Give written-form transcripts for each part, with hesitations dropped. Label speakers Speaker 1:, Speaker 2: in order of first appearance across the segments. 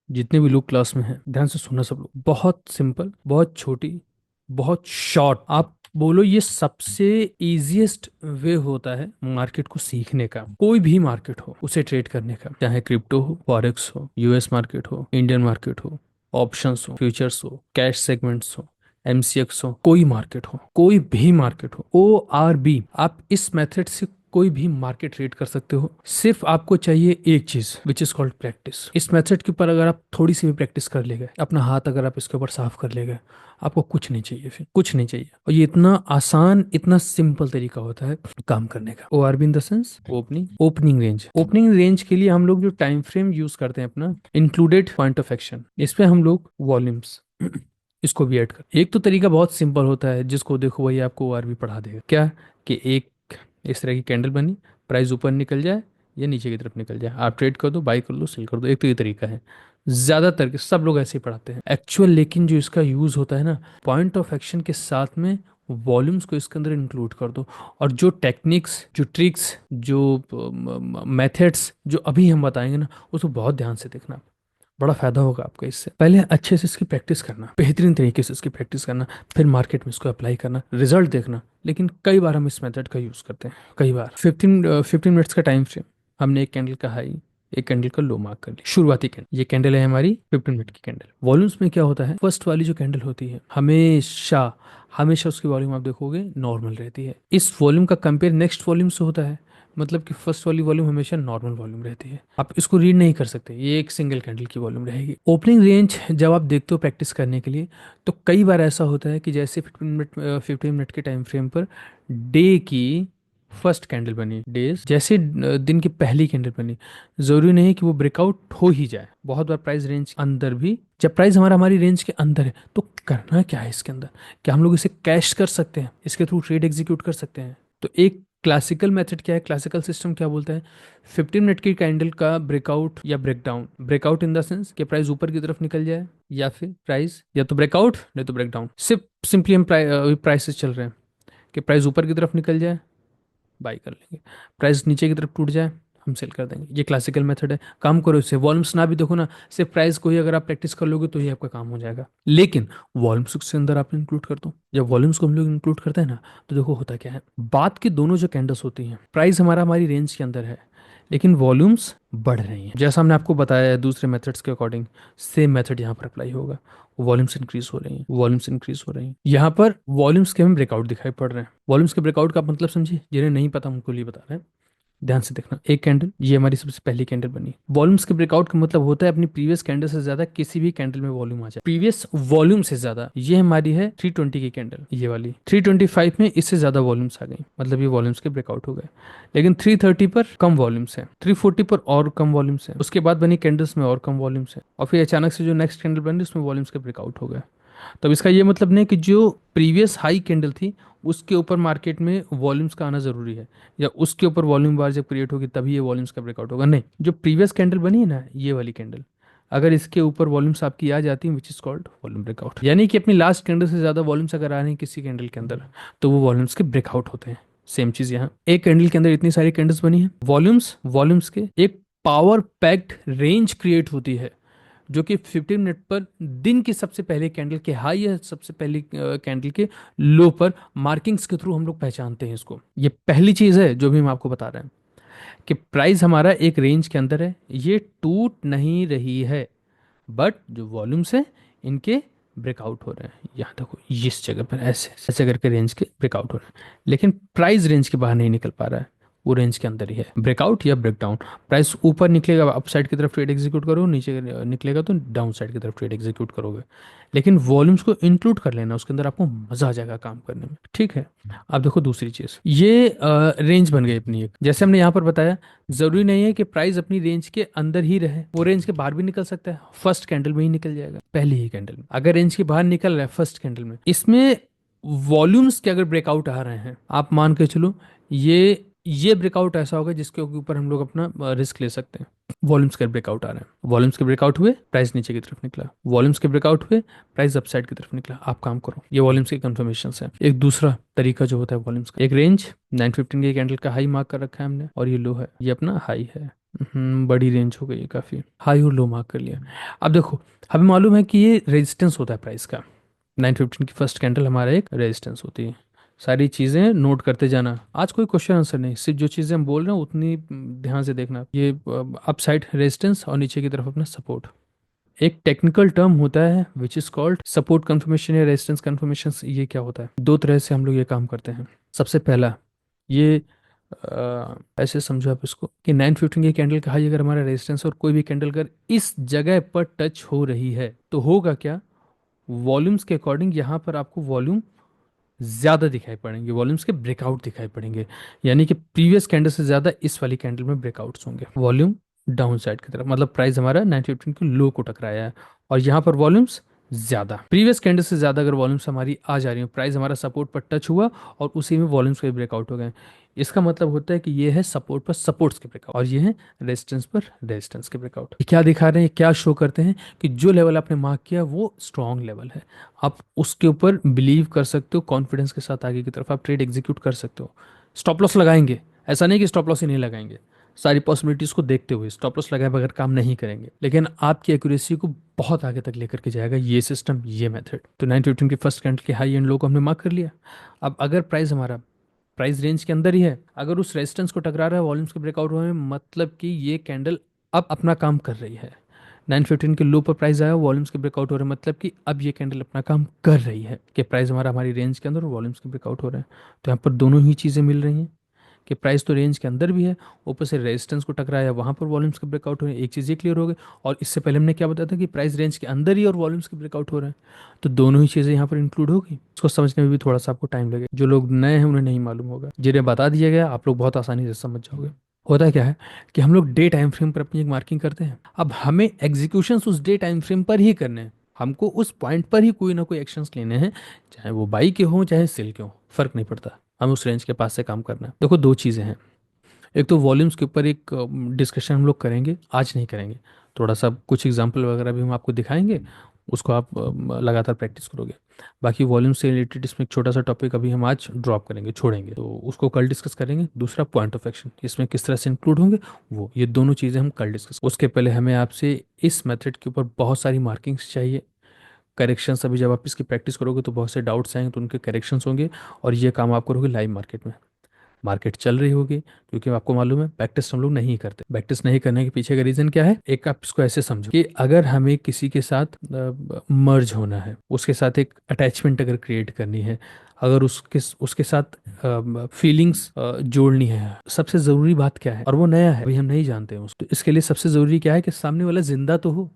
Speaker 1: जितने भी लोग क्लास में हैं ध्यान से सुनना सब लोग। बहुत सिंपल, बहुत छोटी, बहुत शॉर्ट, आप बोलो ये सबसे इजीएस्ट वे होता है मार्केट को सीखने का। कोई भी मार्केट हो उसे ट्रेड करने का, चाहे क्रिप्टो हो, फॉरेक्स हो, यूएस मार्केट हो, इंडियन मार्केट हो, ऑप्शंस हो, फ्यूचर्स हो, कैश सेगमेंट्स हो, एमसीएक्स हो, कोई मार्केट हो, कोई भी मार्केट हो, ORB, आप इस मेथड से कोई भी मार्केट ट्रेड कर सकते हो। सिर्फ आपको चाहिए एक चीज, विच इज कॉल्ड प्रैक्टिस। इस मेथड के ऊपर अगर आप थोड़ी सी भी प्रैक्टिस कर ले गए, अपना हाथ अगर आप इसके ऊपर साफ कर ले गए, आपको कुछ नहीं चाहिए, फिर कुछ नहीं चाहिए। और ये इतना आसान, इतना सिंपल तरीका होता है काम करने का। ORB in the sense opening range. Opening range के लिए हम लोग जो टाइम फ्रेम यूज करते हैं अपना, इंक्लूडेड पॉइंट ऑफ एक्शन, इसमें हम लोग वॉल्यूम्स इसको भी ऐड कर। एक तो तरीका बहुत सिंपल होता है, जिसको देखो वही आपको ORB पढ़ा देगा। क्या कि एक इस तरह की कैंडल बनी, प्राइस ऊपर निकल जाए या नीचे की तरफ निकल जाए, आप ट्रेड कर दो, बाई कर दो, सेल कर दो। एक तो ये तरीका है, ज्यादातर के सब लोग ऐसे ही पढ़ाते हैं एक्चुअल। लेकिन जो इसका यूज होता है ना, पॉइंट ऑफ एक्शन के साथ में वॉल्यूम्स को इसके अंदर इंक्लूड कर दो। और जो टेक्निक्स, जो ट्रिक्स, जो मेथड्स जो अभी हम बताएंगे ना, उसको बहुत ध्यान से देखना। बड़ा फायदा होगा आपको इससे। पहले अच्छे से इसकी प्रैक्टिस करना, बेहतरीन तरीके से इसकी प्रैक्टिस करना, फिर मार्केट में इसको अप्लाई करना, रिजल्ट देखना। लेकिन कई बार हम इस मेथड का यूज करते हैं, कई बार 15 मिनट्स का टाइम फ्रेम, हमने एक कैंडल का हाई, एक कैंडल का लो मार्क कर लिया, शुरुआती कैंडल। ये कैंडल है हमारी 15 मिनट की कैंडल। वॉल्यूम्स में क्या होता है, फर्स्ट वाली जो कैंडल होती है हमेशा, हमेशा उसकी वॉल्यूम आप देखोगे नॉर्मल रहती है। इस वॉल्यूम का कंपेयर नेक्स्ट वॉल्यूम से होता है, मतलब कि फर्स्ट वाली वॉल्यूम हमेशा नॉर्मल वॉल्यूम रहती है। आप इसको रीड नहीं कर सकते, ये एक सिंगल कैंडल की वॉल्यूम रहेगी। ओपनिंग रेंज जब आप देखते हो प्रैक्टिस करने के लिए, तो कई बार ऐसा होता है कि जैसे 15 मिनट के टाइम फ्रेम पर डे की फर्स्ट कैंडल बनी, डेज जैसे दिन की पहली कैंडल बनी, जरूरी नहीं कि वो ब्रेकआउट हो ही जाए। बहुत बार प्राइस रेंज के अंदर भी, जब प्राइस हमारी रेंज के अंदर है, तो करना क्या है इसके अंदर, क्या हम लोग इसे कैश कर सकते हैं, इसके थ्रू ट्रेड एग्जीक्यूट कर सकते हैं। तो एक क्लासिकल मेथड क्या है, क्लासिकल सिस्टम क्या बोलता है, 15 मिनट की कैंडल का ब्रेकआउट या breakdown. Breakout in the sense कि प्राइस ऊपर की तरफ निकल जाए, या फिर प्राइस या तो ब्रेकआउट नहीं तो ब्रेकडाउन। सिर्फ सिंपली हम प्राइसेस चल रहे हैं कि प्राइस ऊपर की तरफ निकल जाए, बाई कर लेंगे, प्राइस नीचे की तरफ टूट जाए, हम सेल कर देंगे। ये क्लासिकल मेथड है, काम करो इससे। वॉल्यूम्स ना भी देखो ना, सिर्फ प्राइस को ही अगर आप प्रैक्टिस कर लोगे तो ही आपका काम हो जाएगा। लेकिन वॉल्यूम्स के अंदर आप इंक्लूड कर दो। जब वॉल्यूम्स को हम लोग इंक्लूड करते हैं ना, तो देखो होता क्या है, बात की दोनों जो कैंडल्स होती हैं, प्राइस हमारी रेंज के अंदर है, लेकिन वॉल्यूम्स बढ़ रही हैं। जैसा हमने आपको बताया है दूसरे मेथड्स के अकॉर्डिंग, सेम मेथड यहाँ पर अप्लाई होगा। वॉल्यूम्स इंक्रीज हो रही हैं, वॉल्यूम्स इंक्रीज हो रही हैं। यहाँ पर वॉल्यूम्स के हमें ब्रेकआउट दिखाई पड़ रहे हैं। वॉल्यूम्स के ब्रेकआउट का मतलब समझिए, जिन्हें नहीं पता उनको लिए बता रहे हैं, ध्यान से देखना। एक कैंडल, ये हमारी सबसे पहली कैंडल बनी। वॉल्यूम्स के ब्रेकआउट का मतलब होता है अपनी प्रीवियस कैंडल से ज्यादा किसी भी कैंडल में वॉल्यूम आ जाए, प्रीवियस वॉल्यूम से ज्यादा। ये हमारी है 320 की कैंडल, ये वाली 325 में इससे ज्यादा वॉल्यूम्स आ गई, मतलब ये वॉल्यूम्स के ब्रेकआउट हो गए। लेकिन 330 पर कम वॉल्यूम्स है, 340 पर और कम वॉल्यूम्स है, उसके बाद बनी कैंडल्स में और कम वॉल्यूम्स है, और फिर अचानक से जो नेक्स्ट कैंडल बनी उसमें वॉल्यूम्स के ब्रेकआउट हो गए। तब इसका ये मतलब नहीं कि जो प्रीवियस हाई कैंडल थी उसके ऊपर मार्केट में वॉल्यूम्स का आना जरूरी है, या उसके ऊपर वॉल्यूम बार जब क्रिएट होगी तभी ये वॉल्यूम्स का ब्रेकआउट होगा। नहीं, जो प्रीवियस कैंडल बनी है ना, ये वाली कैंडल, अगर इसके ऊपर वॉल्यूम्स आपकी आ जाती हैं, which is called volume breakout, यानी कि अपनी लास्ट कैंडल से ज्यादा वॉल्यूम्स अगर आ रहे हैं किसी कैंडल के अंदर, तो वो वॉल्यूम्स के ब्रेकआउट होते हैं। सेम चीज यहाँ, एक कैंडल के अंदर इतनी सारी कैंडल्स बनी है, वॉल्यूम्स वॉल्यूम्स के एक पावर पैक्ड रेंज क्रिएट होती है, जो कि 15 मिनट पर दिन की सबसे पहले कैंडल के हाई या सबसे पहली कैंडल के लो पर मार्किंग्स के थ्रू हम लोग पहचानते हैं इसको। ये पहली चीज है जो भी हम आपको बता रहे हैं, कि प्राइस हमारा एक रेंज के अंदर है, ये टूट नहीं रही है, बट जो वॉल्यूम्स है इनके ब्रेकआउट हो रहे हैं। यहाँ देखो इस जगह पर ऐसे ऐसे करके रेंज के ब्रेकआउट हो रहे हैं, लेकिन प्राइस रेंज के बाहर नहीं निकल पा रहा है, वो रेंज के अंदर ही है। ब्रेकआउट या ब्रेकडाउन, प्राइस ऊपर निकलेगा अप साइड की तरफ ट्रेड एग्जीक्यूट करो, नीचे निकलेगा तो डाउन साइड की तरफ ट्रेड एग्जीक्यूट करोगे। लेकिन वॉल्यूम्स को इंक्लूड कर लेना, उसके अंदर आपको मजा आ जाएगा काम करने में। ठीक है, अब देखो दूसरी चीज, ये रेंज बन गई अपनी एक, जैसे हमने यहाँ पर बताया, जरूरी नहीं है कि प्राइस अपनी रेंज के अंदर ही रहे, वो रेंज के बाहर भी निकल सकता है। फर्स्ट कैंडल में ही निकल जाएगा, पहली ही कैंडल में। अगर रेंज के बाहर निकल रहा है फर्स्ट कैंडल में, इसमें वॉल्यूम्स के अगर ब्रेकआउट आ रहे हैं, आप मान के चलो ये ब्रेकआउट ऐसा होगा जिसके ऊपर हम लोग अपना रिस्क ले सकते हैं। वॉल्यूम्स के ब्रेकआउट आ रहे हैं, वॉल्यूम्स के ब्रेकआउट हुए, प्राइस नीचे की तरफ निकला, वॉल्यूम्स के ब्रेकआउट हुए, प्राइस अपसाइड की तरफ निकला, आप काम करो। ये वॉल्यूम्स की कंफर्मेशन है। एक दूसरा तरीका जो होता है वॉल्यूम्स का, एक रेंज 915 के कैंडल का हाई मार्क कर रखा है हमने, और ये लो है, ये अपना हाई है, बड़ी रेंज हो गई है काफ़ी, हाई और लो मार्क कर लिया। अब देखो, हमें मालूम है कि ये रेजिस्टेंस होता है प्राइस का। 915 की फर्स्ट कैंडल हमारा एक रेजिस्टेंस होती है। सारी चीज़ें नोट करते जाना, आज कोई क्वेश्चन आंसर नहीं, सिर्फ जो चीज़ें हम बोल रहे हैं उतनी ध्यान से देखना। ये अप साइड रेजिस्टेंस और नीचे की तरफ अपना सपोर्ट। एक टेक्निकल टर्म होता है which is called support confirmation या रेजिस्टेंस कंफर्मेशन। ये क्या होता है, दो तरह से हम लोग ये काम करते हैं। सबसे पहला, ये ऐसे समझो आप इसको कि 915 की कैंडल का हाई अगर हमारा रेजिस्टेंस और कोई भी कैंडल अगर इस जगह पर टच हो रही है तो होगा क्या, वॉल्यूम्स के अकॉर्डिंग यहाँ पर आपको वॉल्यूम ज्यादा दिखाई पड़ेंगे, वॉल्यूम्स के ब्रेकआउट दिखाई पड़ेंगे। यानी कि प्रीवियस कैंडल से ज्यादा इस वाली कैंडल में ब्रेकआउट्स होंगे, वॉल्यूम डाउन साइड की तरफ, मतलब प्राइस हमारा 915 के लो को टकराया है और यहाँ पर वॉल्यूम्स ज्यादा, प्रीवियस कैंडल से ज्यादा अगर वॉल्यूम्स हमारी आ जा रही है, प्राइस हमारा सपोर्ट पर टच हुआ और उसी में वॉल्यूम्स के ब्रेकआउट हो गए। इसका मतलब होता है कि ये है सपोर्ट पर सपोर्ट्स के ब्रेकआउट और ये है रेजिस्टेंस पर रेजिस्टेंस के ब्रेकआउट। क्या दिखा रहे हैं, क्या शो करते हैं कि जो लेवल आपने मार्क किया वो स्ट्रांग लेवल है, आप उसके ऊपर बिलीव कर सकते हो, कॉन्फिडेंस के साथ आगे की तरफ आप ट्रेड एग्जीक्यूट कर सकते हो। स्टॉप लॉस लगाएंगे, ऐसा नहीं कि स्टॉप लॉस ही नहीं लगाएंगे, सारी पॉसिबिलिटीज को देखते हुए स्टॉप लॉस लगाए बगैर काम नहीं करेंगे, लेकिन आपकी एक्यूरेसी को बहुत आगे तक लेकर के जाएगा ये सिस्टम, ये मेथड। तो 915 की फर्स्ट कैंडल के हाई एंड लो को हमने मार्क कर लिया। अब अगर प्राइस हमारा प्राइस रेंज के अंदर ही है, अगर उस रेजिस्टेंस को टकरा रहा है, वॉल्यूम्स के ब्रेकआउट हुए हैं, मतलब कि ये कैंडल अब अपना काम कर रही है। 915 के लो पर प्राइस आया, वॉल्यूम्स के ब्रेकआउट हो रहे हैं, मतलब कि अब ये कैंडल अपना काम कर रही है कि प्राइस हमारा हमारी रेंज के अंदर और वॉल्यूम्स के ब्रेकआउट हो रहे हैं। तो यहाँ पर दोनों ही चीज़ें मिल रही हैं कि प्राइस तो रेंज के अंदर भी है, ऊपर से रेजिस्टेंस को टकराया, वहां पर वॉल्यूम्स के ब्रेकआउट हो रहे हैं, एक चीज़ ये क्लियर हो गई। और इससे पहले हमने क्या बताया था कि प्राइस रेंज के अंदर ही और वॉल्यूम्स के ब्रेकआउट हो रहे हैं, तो दोनों ही चीज़ें यहाँ पर इंक्लूड होगी। उसको समझने में भी थोड़ा सा आपको टाइम लगेगा, जो लोग नए हैं उन्हें नहीं मालूम होगा, जिन्हें बता दिया गया आप लोग बहुत आसानी से समझ जाओगे। होता क्या है कि हम लोग डे टाइम फ्रेम पर अपनी एक मार्किंग करते हैं, अब हमें एग्जीक्यूशन उस डे टाइम फ्रेम पर ही करने हैं, हमको उस पॉइंट पर ही कोई ना कोई एक्शंस लेने हैं, चाहे वो बाई के हों चाहे सेल के हों, फर्क नहीं पड़ता, हमें उस रेंज के पास से काम करना है। देखो दो चीज़ें हैं, एक तो वॉल्यूम्स के ऊपर एक डिस्कशन हम लोग करेंगे, आज नहीं करेंगे, थोड़ा सा कुछ एग्जांपल वगैरह भी हम आपको दिखाएंगे, उसको आप लगातार प्रैक्टिस करोगे। बाकी वॉल्यूम से रिलेटेड इसमें एक छोटा सा टॉपिक अभी हम आज ड्रॉप करेंगे, छोड़ेंगे, तो उसको कल डिस्कस करेंगे। दूसरा पॉइंट ऑफ एक्शन इसमें किस तरह से इंक्लूड होंगे, वो ये दोनों चीज़ें हम कल डिस्कस। उसके पहले हमें आपसे इस मेथड के ऊपर बहुत सारी मार्किंग्स चाहिए, करेक्शंस। अभी जब आप इसकी प्रैक्टिस करोगे तो बहुत से डाउट्स आएंगे, तो उनके करेक्शंस होंगे, और ये काम आप करोगे लाइव मार्केट में। मार्केट चल रही होगी, क्योंकि आपको मालूम है बैक टेस्ट हम लोग नहीं करते। बैक टेस्ट नहीं करने के पीछे का रीजन क्या है, एक आप इसको ऐसे समझो कि अगर हमें किसी के साथ मर्ज होना है, उसके साथ एक अटैचमेंट अगर क्रिएट करनी है, अगर उसके उसके साथ फीलिंग्स जोड़नी है, सबसे जरूरी बात क्या है, और वो नया है अभी हम नहीं जानते हैं उसको, तो इसके लिए सबसे जरूरी क्या है कि सामने वाला जिंदा तो हो।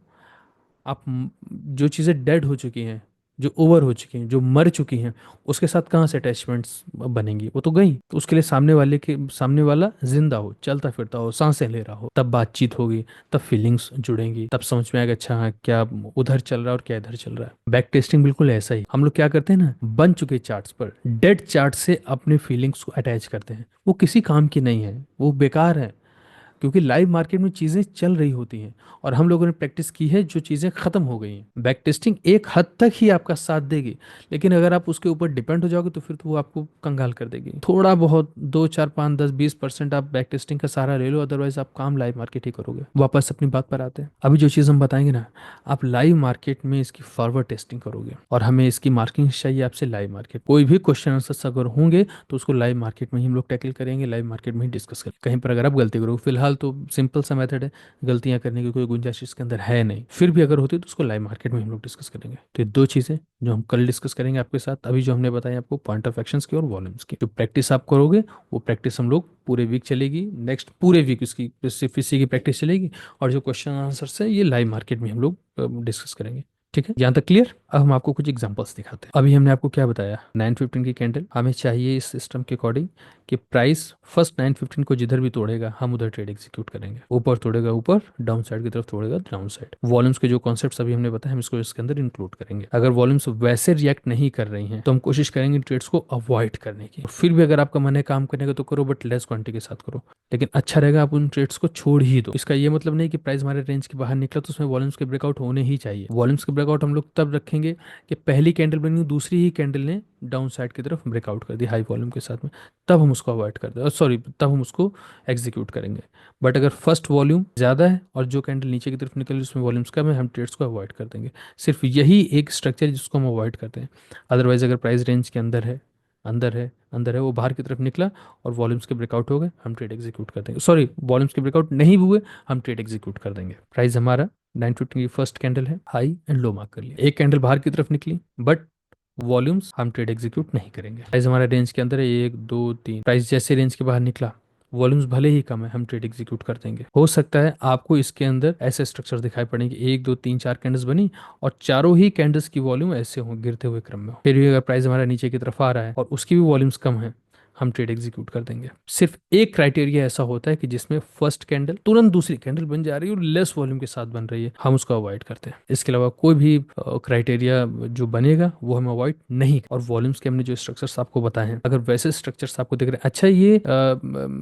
Speaker 1: आप जो चीज़ें डेड हो चुकी हैं, जो ओवर हो चुकी हैं, जो मर चुकी हैं, उसके साथ कहाँ से अटैचमेंट्स बनेंगी, वो तो गई। तो उसके लिए सामने वाला जिंदा हो, चलता फिरता हो, सांसें ले रहा हो, तब बातचीत होगी, तब फीलिंग्स जुड़ेंगी, तब समझ में आएगा अच्छा हाँ क्या उधर चल रहा है और क्या इधर चल रहा है। बैक टेस्टिंग बिल्कुल ऐसा ही, हम लोग क्या करते हैं ना, बन चुके चार्ट्स पर डेड चार्ट से अपने फीलिंग्स को अटैच करते हैं, वो किसी काम की नहीं है, वो बेकार है, क्योंकि लाइव मार्केट में चीज़ें चल रही होती हैं और हम लोगों ने प्रैक्टिस की है जो चीज़ें ख़त्म हो गई हैं। बैक टेस्टिंग एक हद तक ही आपका साथ देगी, लेकिन अगर आप उसके ऊपर डिपेंड हो जाओगे तो फिर तो वो आपको कंगाल कर देगी। थोड़ा बहुत 2 4 5 10 20% आप बैक टेस्टिंग का सहारा ले लो, अदरवाइज आप काम लाइव मार्केट ही करोगे। वापस अपनी बात पर आते हैं, अभी जो चीज़ हम बताएंगे ना, आप लाइव मार्केट में इसकी फॉरवर्ड टेस्टिंग करोगे, और हमें इसकी मार्किंग चाहिए आपसे लाइव मार्केट। कोई भी क्वेश्चन आंसर्स अगर होंगे तो उसको लाइव मार्केट में ही हम लोग टैकल करेंगे, लाइव मार्केट में ही डिस्कस करेंगे। कहीं पर अगर आप गलती करोगे, फिलहाल तो सिंपल सा मेथड है, गलतियां करने की कोई गुंजाइश इसके अंदर है नहीं, फिर भी अगर होती है तो उसको लाइव मार्केट में हम लोग डिस्कस करेंगे। तो ये दो चीज़ें जो हम कल डिस्कस करेंगे आपके साथ, अभी जो हमने बताया आपको पॉइंट ऑफ एक्शंस की और वॉल्यूम्स की, जो प्रैक्टिस आप करोगे वो प्रैक्टिस हम लोग पूरे वीक चलेगी, नेक्स्ट पूरे वीक इसकी सिर्फ इसी की प्रैक्टिस चलेगी, और जो क्वेश्चन आंसर है ये लाइव मार्केट में हम लोग डिस्कस करेंगे। ठीक है, यहाँ तक क्लियर। अब हम आपको कुछ एग्जांपल्स दिखाते हैं। अभी हमने आपको क्या बताया, 915 की कैंडल हमें चाहिए इस सिस्टम के अकॉर्डिंग कि प्राइस फर्स्ट 915 को जिधर भी तोड़ेगा हम उधर ट्रेड एग्जीक्यूट करेंगे, ऊपर तोड़ेगा ऊपर, डाउन साइड की तरफ तोड़ेगा डाउन साइड। वॉल्यूम्स के जो कॉन्सेप्ट्स अभी हमने बताया हम इसको इसके अंदर इंक्लूड करेंगे। अगर वॉल्यूम्स वैसे रिएक्ट नहीं कर रही हैं तो हम कोशिश करेंगे ट्रेड्स को अवॉइड करने की। फिर भी अगर आपका मन है काम करने का तो करो, बट लेस क्वांटिटी के साथ करो, लेकिन अच्छा रहेगा आप उन ट्रेड्स को छोड़ ही दो। इसका ये मतलब नहीं कि प्राइस हमारे रेंज के बाहर निकला तो उसमें वॉल्यूम्स के ब्रेकआउट होने ही चाहिए, वॉल्यूम्स के ब्रेकआउट हम लोग तब रखेंगे कि पहली कैंडल बनी, दूसरी ही कैंडल ने डाउन साइड की तरफ ब्रेकआउट कर दी हाई वॉल्यूम के साथ में, तब हम उसको अवॉइड कर दें, सॉरी तब हम उसको एग्जीक्यूट करेंगे। बट अगर फर्स्ट वॉल्यूम ज़्यादा है और जो कैंडल नीचे की तरफ निकल रही है उसमें वॉल्यूम्स कम है, हम ट्रेड्स को अवॉइड कर देंगे। सिर्फ यही एक स्ट्रक्चर है जिसको हम अवॉइड करते हैं। अदरवाइज अगर प्राइस रेंज के अंदर है वो बाहर की तरफ निकला और वॉल्यूम्स के ब्रेकआउट हो गए, हम ट्रेड एग्जीक्यूट कर देंगे। सॉरी, वॉल्यूम्स के ब्रेकआउट नहीं हुए, हम ट्रेड एग्जीक्यूट कर देंगे। प्राइस हमारा 950 की फर्स्ट कैंडल है, हाई एंड लो मार्क कर लिया, एक कैंडल बाहर की तरफ निकली बट वॉल्यूम्स हम ट्रेड एग्जीक्यूट नहीं करेंगे। प्राइस हमारा रेंज के अंदर है, 1 2 3, प्राइस जैसे रेंज के बाहर निकला, वॉल्यूम्स भले ही कम है, हम ट्रेड एग्जीक्यूट कर देंगे। हो सकता है आपको इसके अंदर ऐसे स्ट्रक्चर दिखाई पड़ेंगे, 1 2 3 4 कैंडल्स बनी और चारों ही कैंडल्स की वॉल्यूम ऐसे हो गिरते हुए क्रम में हो, फिर भी अगर प्राइस हमारा नीचे की तरफ आ रहा है और उसकी भी वॉल्यूम्स कम है, हम ट्रेड एग्जीक्यूट कर देंगे। सिर्फ एक क्राइटेरिया ऐसा होता है कि जिसमें फर्स्ट कैंडल तुरंत दूसरी कैंडल बन जा रही है और लेस वॉल्यूम के साथ बन रही है, हम उसको अवॉइड करते हैं। इसके अलावा कोई भी क्राइटेरिया जो बनेगा वो हम अवॉइड नहीं। और वॉल्यूम्स के हमने जो स्ट्रक्चर्स आपको बताए हैं, अगर वैसे स्ट्रक्चर्स आपको दिख रहे हैं, अच्छा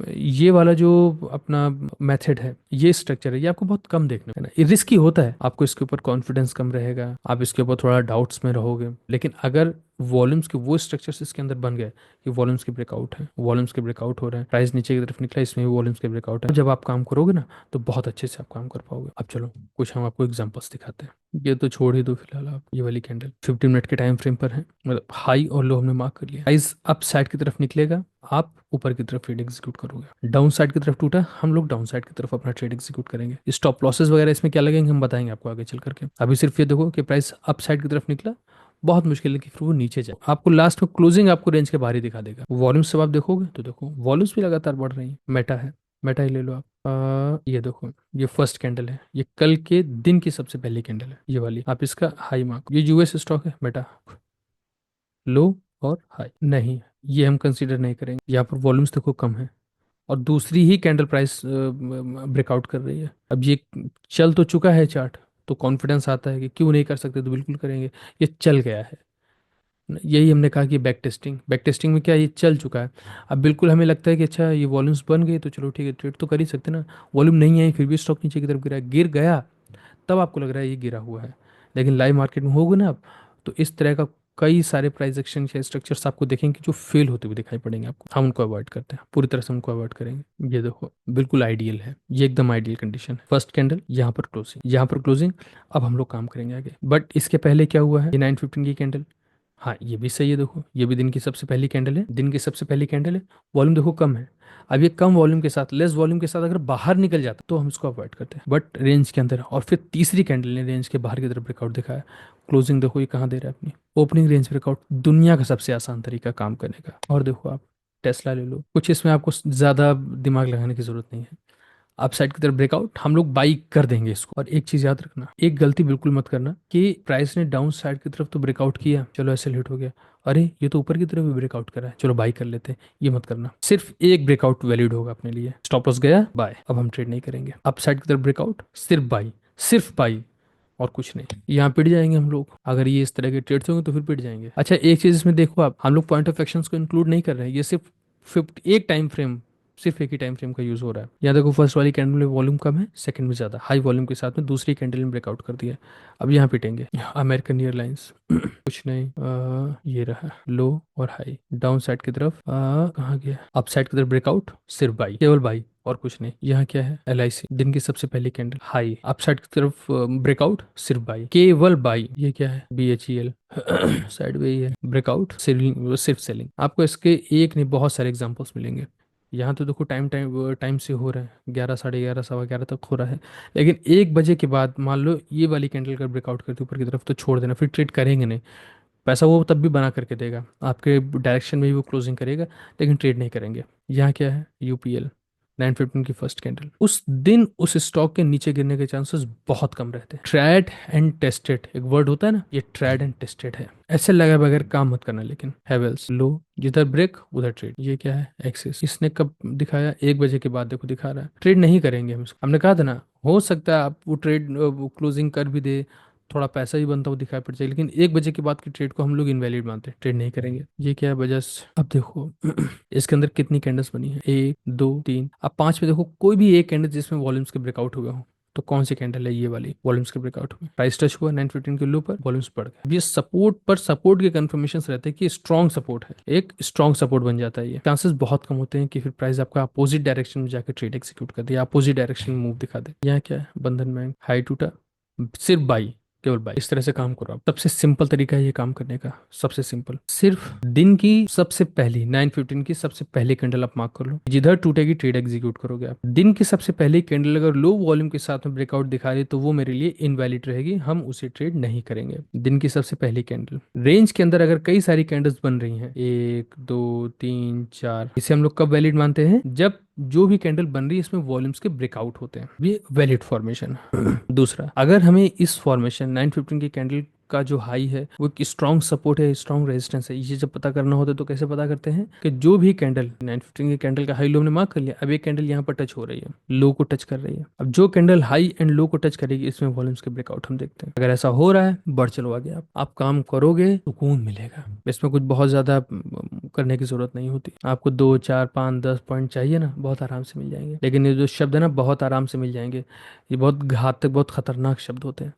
Speaker 1: ये वाला जो अपना मेथड है, ये स्ट्रक्चर है, ये आपको बहुत कम देखने को, है ना, ये रिस्की होता है, आपको इसके ऊपर कॉन्फिडेंस कम रहेगा, आप इसके ऊपर थोड़ा डाउट्स में रहोगे। लेकिन अगर वॉल्यूम्स के वो स्ट्रक्चर्स इसके अंदर बन गए कि वॉल्यूम्स के ब्रेकआउट है, वॉल्यूम्स के ब्रेकआउट हो रहे हैं, प्राइस नीचे की तरफ निकला, इसमें भी वॉल्यूम्स के ब्रेकआउट है, जब आप काम करोगे ना तो बहुत अच्छे से आप काम कर पाओगे। अब चलो कुछ हम आपको एग्जांपल्स दिखाते हैं। ये तो छोड़ ही दो फिलहाल आप, ये वाली कैंडल 15 मिनट के टाइम फ्रेम पर है, मतलब हाई और लो हमने मार्क कर लिया। प्राइस अप साइड की तरफ निकलेगा, आप ऊपर की तरफ ट्रेड एग्जीक्यूट करोगे। डाउन साइड की तरफ टूटा, हम लोग डाउन साइड की तरफ अपना ट्रेड एग्जीक्यूट करेंगे। स्टॉप लॉसेस वगैरह इसमें क्या लगेंगे हम बताएंगे आपको आगे चल करके। अभी सिर्फ ये देखो कि प्राइस अप साइड की तरफ निकला, बहुत मुश्किल है कि फिर वो नीचे जाए, आपको लास्ट में क्लोजिंग आपको रेंज के बाहर ही दिखा देगा। वॉल्यूम्स जब आप देखोगे तो देखो वॉल्यूम्स भी लगातार बढ़ रही है। मेटा है, मेटा ही ले लो आप। ये देखो, ये फर्स्ट कैंडल है, ये कल के दिन की सबसे पहली कैंडल है, ये वाली, आप इसका हाई मार्क, ये यूएस स्टॉक है मेटा, लो और हाई नहीं, ये हम कंसीडर नहीं करेंगे। यहाँ पर वॉल्यूम्स देखो कम है और दूसरी ही कैंडल प्राइस ब्रेकआउट कर रही है। अब ये चल तो चुका है चार्ट, तो कॉन्फिडेंस आता है कि क्यों नहीं कर सकते, तो बिल्कुल करेंगे। ये चल गया है, यही हमने कहा कि बैक टेस्टिंग में क्या ये चल चुका है। अब बिल्कुल हमें लगता है कि अच्छा ये वॉल्यूम्स बन गए तो चलो ठीक है, ट्रेड तो कर ही सकते ना, वॉल्यूम नहीं आई फिर भी स्टॉक नीचे की तरफ गिरा, गिर गया तब आपको लग रहा है ये गिरा हुआ है। लेकिन लाइव मार्केट में होगा ना आप, तो इस तरह का कई सारे प्राइस एक्सचेंज या स्ट्रक्चर्स आपको देखेंगे जो फेल होते हुए दिखाई पड़ेंगे आपको, हम उनको अवॉइड करते हैं, पूरी तरह से उनको अवॉइड करेंगे। ये देखो बिल्कुल आइडियल है, ये एकदम आइडियल कंडीशन है। फर्स्ट कैंडल, यहाँ पर क्लोजिंग, यहाँ पर क्लोजिंग। अब हम लोग काम करेंगे आगे, बट इसके पहले क्या हुआ है, ये 915 की कैंडल, हाँ ये भी सही है, देखो ये भी दिन की सबसे पहली कैंडल है, दिन की सबसे पहली कैंडल है, वॉल्यूम देखो कम है। अब ये कम वॉल्यूम के साथ, लेस वॉल्यूम के साथ अगर बाहर निकल जाता तो हम इसको अवॉइड करते हैं, बट रेंज के अंदर है। और फिर तीसरी कैंडल ने रेंज के बाहर की तरफ ब्रेकआउट दिखाया, क्लोजिंग देखो ये कहाँ दे रहा है अपनी, ओपनिंग रेंज ब्रेकआउट, दुनिया का सबसे आसान तरीका काम करने का। और देखो आप टेस्ला ले लो, कुछ इसमें आपको ज़्यादा दिमाग लगाने की जरूरत नहीं है, अपसाइड की तरफ ब्रेकआउट, हम लोग बाई कर देंगे इसको। और एक चीज याद रखना, एक गलती बिल्कुल मत करना कि प्राइस ने डाउन साइड की तरफ तो ब्रेकआउट किया, चलो ऐसे हिट हो गया, अरे ये तो ऊपर की तरफ भी ब्रेकआउट करा है, चलो बाई कर लेते हैं, ये मत करना। सिर्फ एक ब्रेकआउट वैलिड होगा अपने लिए, स्टॉप लॉस गया बाय, अब हम ट्रेड नहीं करेंगे। अप साइड की तरफ ब्रेकआउट, सिर्फ बाई, सिर्फ बाई और कुछ नहीं। यहाँ पिट जाएंगे हम लोग, अगर ये इस तरह के ट्रेड्स होंगे तो फिर पिट जाएंगे। अच्छा एक चीज इसमें देखो आप, हम लोग पॉइंट ऑफ एक्शन को इंक्लूड नहीं कर रहे हैं, ये सिर्फ 50 एक टाइम फ्रेम, सिर्फ एक ही टाइम फ्रेम का यूज हो रहा है। यहाँ देखो फर्स्ट वाली कैंडल में वॉल्यूम कम है, सेकंड में ज्यादा हाई वॉल्यूम के साथ में दूसरी कैंडल में ब्रेकआउट कर दिया। अब यहाँ पिटेंगे, अमेरिकन एयरलाइंस कुछ नहीं, ये रहा लो और हाई, डाउन साइड की तरफ कहाँ गया, अप साइड की तरफ ब्रेकआउट, सिर्फ बाई, केवल बाई और कुछ नहीं। यहाँ क्या है, LIC, दिन की सबसे पहली कैंडल, हाई, अप साइड की तरफ ब्रेकआउट, सिर्फ बाई, केवल बाई। ये क्या है, BHEL साइड वे ही है, ब्रेकआउट, सिर्फ सेलिंग। आपको इसके एक नहीं बहुत सारे एग्जांपल्स मिलेंगे। यहाँ तो देखो टाइम टाइम टाइम से हो रहा है, 11 11:30 11:15 तक हो रहा है। लेकिन 1 बजे के बाद मान लो ये वाली कैंडल का ब्रेकआउट करती है ऊपर की तरफ, तो छोड़ देना, फिर ट्रेड करेंगे नहीं। पैसा वो तब भी बना करके देगा, आपके डायरेक्शन में भी वो क्लोजिंग करेगा, लेकिन ट्रेड नहीं करेंगे। यहाँ क्या है, UPL 915 की फर्स्ट कैंडल, उस दिन उस स्टॉक के नीचे गिरने के चांसेस बहुत कम रहते हैं। ट्राइड एंड टेस्टेड एक वर्ड होता है ना, ये ट्राइड एंड टेस्टेड है, ऐसे लगा बगैर काम मत करना। लेकिन हैवेल्स लो, जिधर ब्रेक उधर ट्रेड। ये क्या है, एक्सिस, इसने कब दिखाया, 1 बजे के बाद देखो दिखा रहा है, ट्रेड नहीं करेंगे हम इसको। हमने कहा था ना, हो सकता है आप वो ट्रेड क्लोजिंग कर भी दे, थोड़ा पैसा भी बनता हुआ दिखाई पड़ जाए, लेकिन 1 बजे के बाद की ट्रेड को हम लोग इनवैलिड मानते हैं, ट्रेड नहीं करेंगे। ये क्या है, बजाज। अब देखो इसके अंदर कितनी कैंडल्स बनी है, 1 2 3, अब 5 में देखो कोई भी एक कैंडल जिसमें वॉल्यूम्स के ब्रेकआउट हुए हो, तो कौन सी कैंडल है? ये वाली। वॉल्यूम्स के ब्रेकआउट में प्राइस टच हुआ 915 के लो पर, वॉल्यूम्स बढ़ गए। अब ये सपोर्ट पर सपोर्ट के कंफर्मेशन रहते हैं कि स्ट्रॉन्ग सपोर्ट है, एक स्ट्रॉन्ग सपोर्ट बन जाता है। ये चांसेस बहुत कम होते हैं कि फिर प्राइस आपका अपोजिट डायरेक्शन में जाकर ट्रेड एग्जीक्यूट कर दे या अपोजिट डायरेक्शन में मूव दिखा दे। यहाँ क्या है, बंधन बैंक हाई टूटा, सिर्फ बाई, केवल बाई। इस तरह से काम करो आप। सबसे सिंपल तरीका है ये काम करने का, सबसे सिंपल। सिर्फ दिन की सबसे पहली 9:15 की सबसे पहली कैंडल आप मार्क कर लो, जिधर टूटेगी ट्रेड एग्जीक्यूट करोगे आप। दिन की सबसे पहली कैंडल अगर लो वॉल्यूम के साथ में ब्रेकआउट दिखा रही है तो वो मेरे लिए इनवैलिड रहेगी, हम उसे ट्रेड नहीं करेंगे। दिन की सबसे पहली कैंडल रेंज के अंदर अगर कई सारी कैंडल्स बन रही हैं, 1 2 3 4, इसे हम लोग कब वैलिड मानते हैं? जब जो भी कैंडल बन रही है इसमें वॉल्यूम्स के ब्रेकआउट होते हैं, ये वैलिड फॉर्मेशन। दूसरा, अगर हमें इस फॉर्मेशन 9:15 की कैंडल का जो हाई है वो एक स्ट्रॉन्ग सपोर्ट है, स्ट्रॉन्ग रेजिस्टेंस है, ये जब पता करना होता है तो कैसे पता करते हैं? कि जो भी कैंडल 9:15 की कैंडल का हाई लो हमने मार्क कर लिया, अब एक कैंडल यहाँ पर टच हो रही है, लो को टच कर रही है। अब जो कैंडल हाई एंड लो को टच करेगी इसमें वॉल्यूम्स के ब्रेकआउट हम देखते हैं। अगर ऐसा हो रहा है, बढ़ चलो आगे। आप काम करोगे, सुकून मिलेगा। इसमें कुछ बहुत ज्यादा करने की जरूरत नहीं होती। आपको 2 4 5 10 पॉइंट चाहिए ना, बहुत आराम से मिल जाएंगे। लेकिन ये जो शब्द है ना, बहुत आराम से मिल जाएंगे, ये बहुत घातक, बहुत खतरनाक शब्द होते हैं।